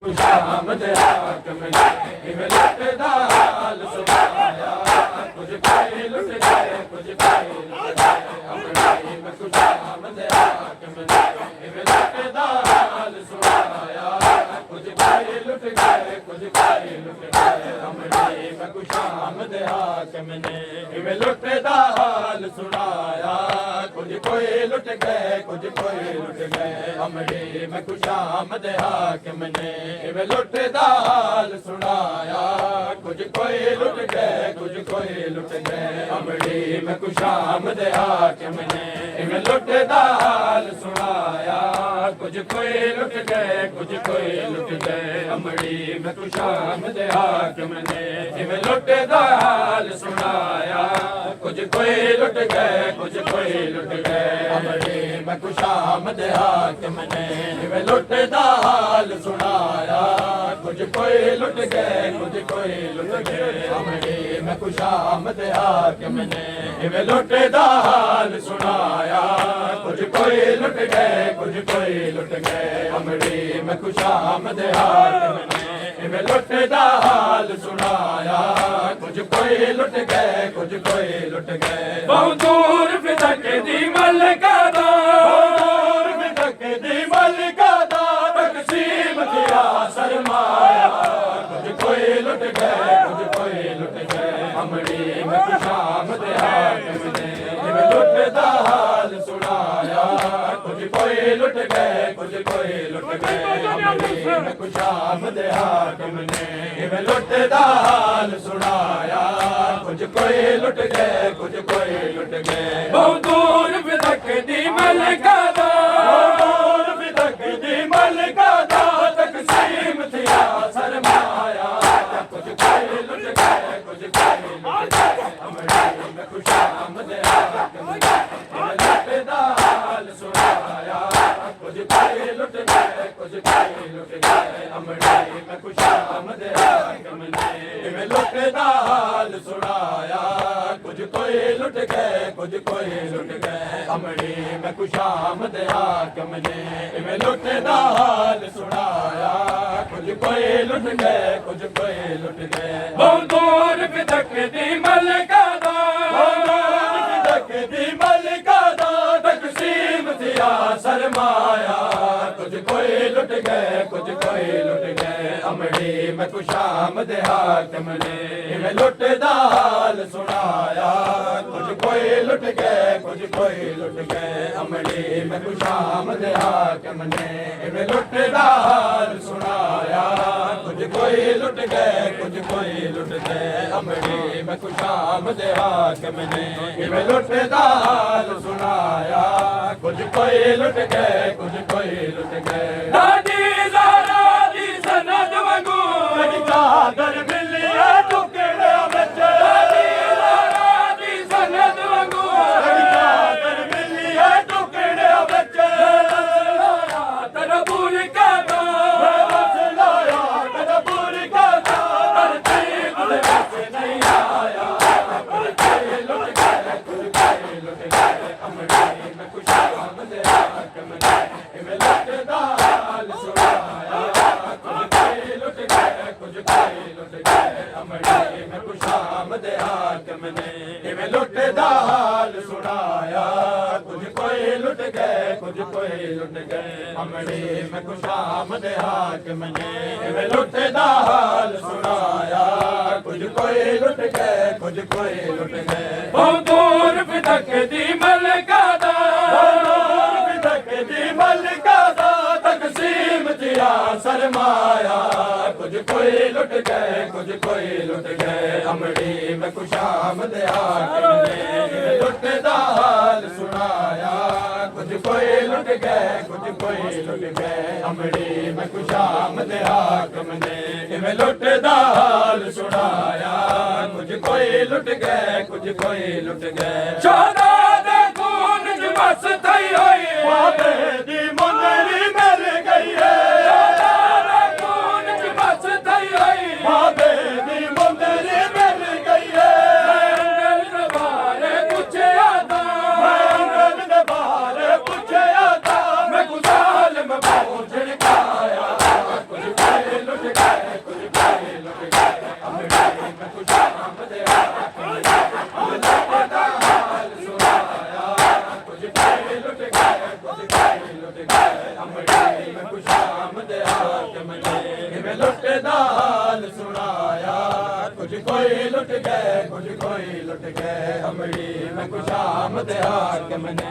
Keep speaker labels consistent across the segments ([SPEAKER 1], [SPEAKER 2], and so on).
[SPEAKER 1] खुशामद हाकिम ने इवें लुटदा हाल सुनाया कुछ कोई लुट गए कुछ कोई लुट गए अपनी में खुशामद हाकिम ने इवें लुटदा हाल सुनाया कुछ कोई लुट गए कुछ कोई लुट गए अपनी में खुशामद हाकिम ने इवें लुटदा हाल सुनाया कुछ कोई लुट गए कुछ कोई लुट गए अमड़ी में खुशामद हाकिम ने इवें लुटदा हाल सुनाया कुछ कोई लुट गए कुछ कोई लुट गए अमड़ी में खुशामद हाकिम ने इवें लुटदा हाल सुनाया कुछ कोई लुट गए कुछ कोई लुट गए अमड़ी में खुशामद हाकिम ने इवें लुटदा हाल सुनाया कुछ कोई लुट गए कुछ कोई लुट गए अमड़ी में खुशामद हाकिम ने इवें लुटदा हाल सुनाया कुछ कोई लुट गए कुछ कोई लुट गए अमड़ी में खुशामद हाकिम ने इवें लुटदा हाल सुनाया कुछ कोई लुट गए कुछ कोई लुट गए अमड़ी में खुशामद हाकिम ने इवें लुटदा हाल सुनाया कुछ कोई लुट गए कुछ कोई लुट गए बहुत दूर फिदक दी मलका दा बहुत दूर फिदक दी मलका दा तकसीम दिया सरमाया कुछ कोई लुट गए कुछ कोई लुट गए अमड़ी में खुशामद हाकिम ने इवें लुटदा हाल सुनाया कुछ कोई लुट गए कुछ कोई लुट गए अमड़ी में खुशामद हाकिम ने इवें लुटदा हाल सुनाया कुछ कोई लुट गए कुछ कोई लुट गए बहुत दूर फिदक दी मलका दा बहुत दूर फिदक दी मलका दा तकसीम थिया सरमाया कुछ कोई लुट गए कुछ कोई लुट गए अमड़ी में खुशामद हाकिम ने इवें लुटदा हाल सुनाया कुछ कोई लुट गए कुछ कोई लुट गए अमड़ी में खुशामद हाकिम ने इवें लुटदा हाल सुनाया कुछ कोई लुट गए कुछ कोई लुट गए अमड़ी में खुशामद हाकिम ने इवें लुटदा हाल सुनाया कुछ कोई लुट गए कुछ कोई लुट गए बहुत दूर फिदक दी मलका दा बहुत दूर फिदक दी मलका दा तकसीम थिया सरमाया कुछ कोई लुट गए कुछ कोई लुट गए अमड़ी में खुशामद हाकिम ने इवें लुटदा हाल सुनाया कुछ कोई लुट गए कुछ कोई लुट गए अमड़ी में खुशामद हाकिम ने इवें लुटदा हाल सुनाया कुछ कोई लुट गए कुछ कोई लुट गए अमड़ी में खुशामद हाकिम ने इवें लुटदा हाल सुनाया कुछ कोई लुट गए कुछ कोई लुट गए दादी ज़हरा दी सनद वांगू कदी चादर मिली है टुकड़े विच दादी ज़हरा दी सनद वांगू कदी चादर मिली है टुकड़े विच तरबूर का दा लाया तरबूर का दा तरतीब दे विच नहीं आया कुछ कोई लुट गए कुछ कोई लुट गए अमड़ी में खुशामद हाकिम ने इवें लुटदा हाल सुनाया कुछ कोई लुट गए कुछ कोई लुट गए अमड़ी में खुशामद हाकिम ने इवें लुटदा हाल सुनाया कुछ कोई लुट गए कुछ कोई लुट गए अमड़ी में खुशामद हाकिम ने इवें लुटदा हाल सुनाया कुछ कोई लुट गए कुछ कोई लुट गए बहुत दूर फिदक दी मलका दा बहुत दूर फिदक दी मलका दा तकसीम थिया सरमाया कुछ कोई लुट गए कुछ कोई लुट गए अमड़ी में खुशामद हाकिम ने इवें लुटदा हाल सुनाया कुछ कोई लुट गए कुछ कोई लुट गए अमड़ी में खुशामद हाकिम ने इवें लुटदा हाल सुनाया कुछ कोई लुट गए कुछ कोई लुट गए शोदा दे खून च बस थई होई वादे दी मुंदरी मिल गई है शोदा दे खून च बस थई होई वादे दी मुंदरी मिल गई है मैं अंगल दे बारे पूछया दा मैं अंगल दे बारे पूछया दा मैं गुजाल में पहुंच गया कुछ कोई गए कुछ कोई लुट गए अमड़ी में खुशामद आके मने लुटदा हाल सुनाया कुछ कोई लुट गए कुछ कोई लुट गए अमड़ी में खुशामद आके मने लुटदा हाल सुनाया कुछ कोई लुट गए कुछ कोई लुट गए अमड़ी में खुशामद आके मने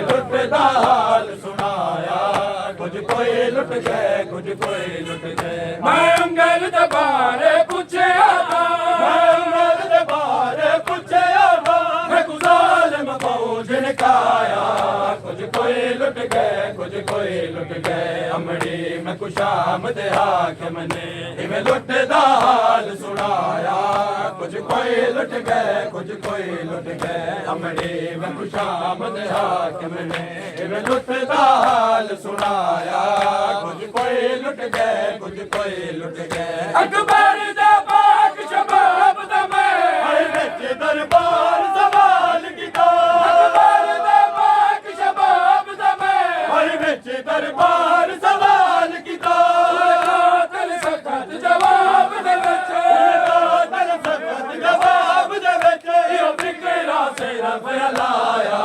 [SPEAKER 1] लुटदा हाल सुनाया कुछ कोई लुट गए कुछ कोई लुट गए मैं अंगल दबारे पूछे आवा मैं अंगल दबारे पूछे आवा मैं गुजाल मफौज निकाया कुछ कोई लुट गए कुछ कोई लुट गए अमड़ी में खुशामद आके मने इवें लुटदा हाल सुनाया कुछ कोई लुट गए कुछ कोई लुट गए अमड़ी में खुशामद आके मने इवें लुटदा हाल सुनाया कुछ कोई लुट गए कुछ कोई लुट गए अकबर दा पाक शबाब दा मैं हर विच दरबार सवाल कीता अकबर दा पाक शबाब दा मैं हर विच दरबार सवाल कीता दिल सख्त जवाब दे विच दिल सख्त जवाब दे विच यो फिकरा से रब लाया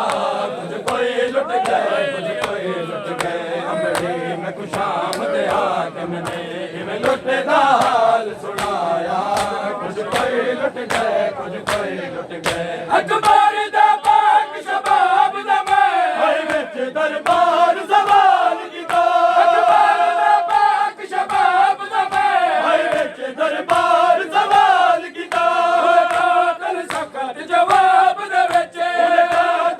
[SPEAKER 1] कुछ कोई लुट गए कुछ कोई लुट गए अमड़ी में खुशामद आके मने इवें लुटदा हाल सुनाया कुछ कोई लुट गए कुछ कोई लुट गए अकबर दा पाक शबाब दा मैं हर विच दरबार सवाल कीता अकबर दा पाक शबाब दा मैं हर विच दरबार सवाल कीता दिल सख्त जवाब दे विच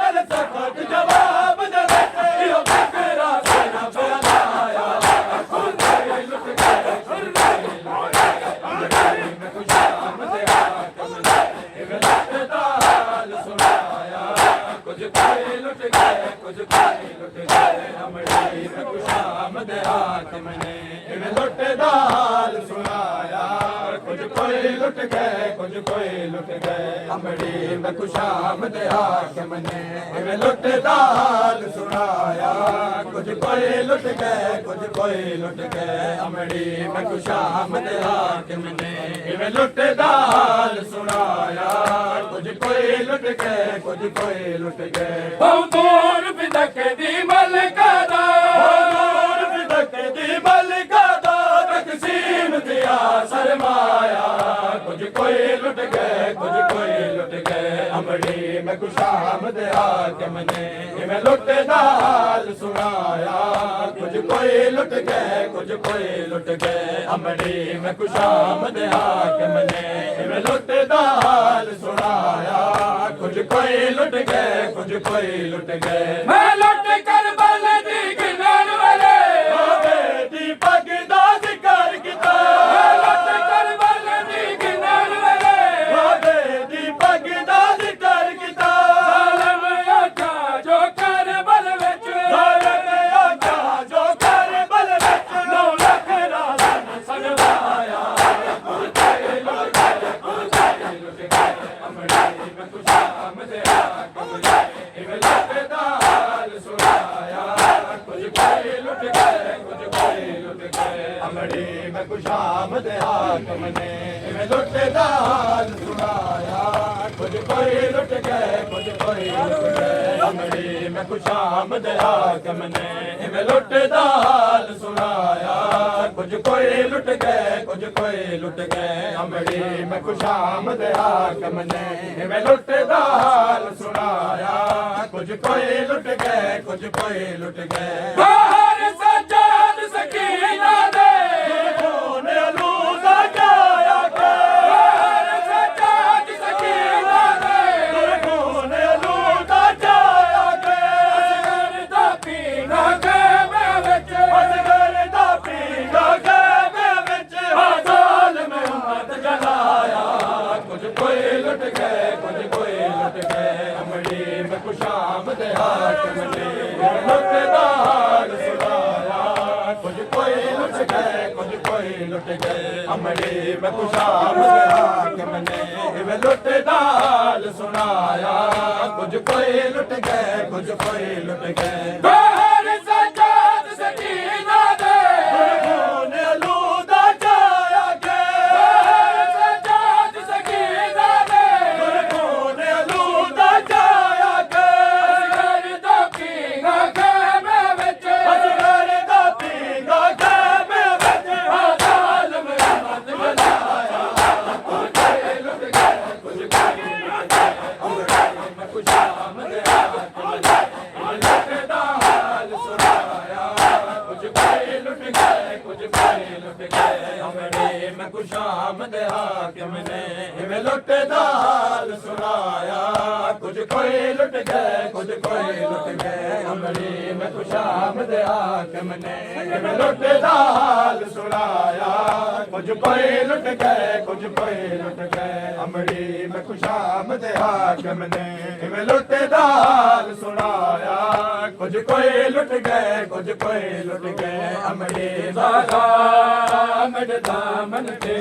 [SPEAKER 1] दिल सख्त जवाब दे विच यो फिकरा से रब लाया कुछ कोई लुट गए कुछ कोई लुट गए अमड़ी में खुशामद आके मने इवें लुटदा हाल सुनाया कुछ कोई लुट गए कुछ कोई लुट गए अमड़ी में खुशामद आके मने इवें लुटदा हाल सुनाया कुछ कोई लुट गए कुछ कोई लुट गए अमड़ी में खुशामद आके मने इवें लुटदा हाल सुनाया कुछ कोई लुट गए कुछ कोई लुट गए अमड़ी में खुशामद आके मने इवें लुटदा हाल सुनाया कुछ कोई लुट गए कुछ कोई लुट गए दूर बिदक दी मलका दा दूर बिदक दी मलका दा तकसीम दिया सरमाया कुछ कोई लुट गए कुछ कोई लुट गए अमड़ी में खुशामद आके मने इवें लुटदा हाल सुनाया कुछ कोई लुट गए कुछ कोई लुट गए अमड़ी में खुशामद आके मने इवें लुटदा हाल सुनाया कुछ कोई लुट गए कुछ कोई लुट गए मैं लुट कर बल दी गिनन वाले बेटी पग दा जिक्र कीता मैं लुट कर बल दी गिनन वाले बेटी पग दा जिक्र कीता जालिम आका जो कर बल विच जालिम आका जो कर बल विच 9 लाख राज़न सनवाया कुछ कोई लुट गए कुछ कोई लुट गए अमड़ी में खुशामद आके मने इवें लुटदा हाल सुनाया कुछ कोई लुट गए कुछ कोई लुट गए अमड़ी में खुशामद आके मने इवें लुटदा हाल सुनाया कुछ कोई लुट गए कुछ कोई लुट गए अमड़ी में खुशामद आके मने इवें लुटदा हाल सुनाया कुछ कोई लुट गए कुछ कोई लुट गए अमड़ी में खुशामद आके मने इवें लुटदा हाल सुनाया कुछ कोई लुट गए कुछ कोई लुट गए बाहर सजाद सकीना दे खून आलूदा जाया के बाहर सजाद सकीना दे खून आलूदा जाया के असगर दा पीना के मैं विच असगर दा पीना के मैं विच हाल में उम्मत जलाया कुछ कोई लुट गए कुछ कोई लुट गए अमड़ी में खुशामद आके मने लुटदा हाल सुनाया कुछ कोई लुट गए कुछ कोई लुट गए अमड़ी में खुशामद आके मने इवें लुटदा हाल सुनाया कुछ कोई लुट गए कुछ कोई लुट गए बाहर सजाद सकीना दे खून आलूदा जा ਗਏ ਅਮੜੀ ਮੈਂ ਕੁਸ਼ਾਮ ਦੇ ਹਾਕਮ ਨੇ ਇਵੇਂ ਲੁੱਟੇ ਦਾ ਹਾਲ ਸੁਣਾਇਆ ਕੁਝ ਕੋਈ ਲੁੱਟ ਗਏ ਕੁਝ ਕੋਈ ਲੁੱਟ ਗਏ ਅਮੜੀ ਮੈਂ ਕੁਸ਼ਾਮ ਦੇ ਹਾਕਮ ਨੇ ਇਵੇਂ ਲੁੱਟੇ ਦਾ ਹਾਲ ਸੁਣਾਇਆ ਕੁਝ ਕੋਈ ਲੁੱਟ ਗਏ ਕੁਝ ਕੋਈ ਲੁੱਟ ਗਏ ਅਮੜੀ ਮੈਂ ਕੁਸ਼ਾਮ ਦੇ ਹਾਕਮ ਨੇ ਇਵੇਂ ਲੁੱਟੇ ਦਾ ਹਾਲ ਸੁਣਾਇਆ ਕੁਝ ਕੋਈ ਲੁੱਟ ਗਏ ਕੁਝ ਕੋਈ ਲੁੱਟ ਗਏ ਅਮੜੀ ਦਾ ਦਾਮਨ ਤੇ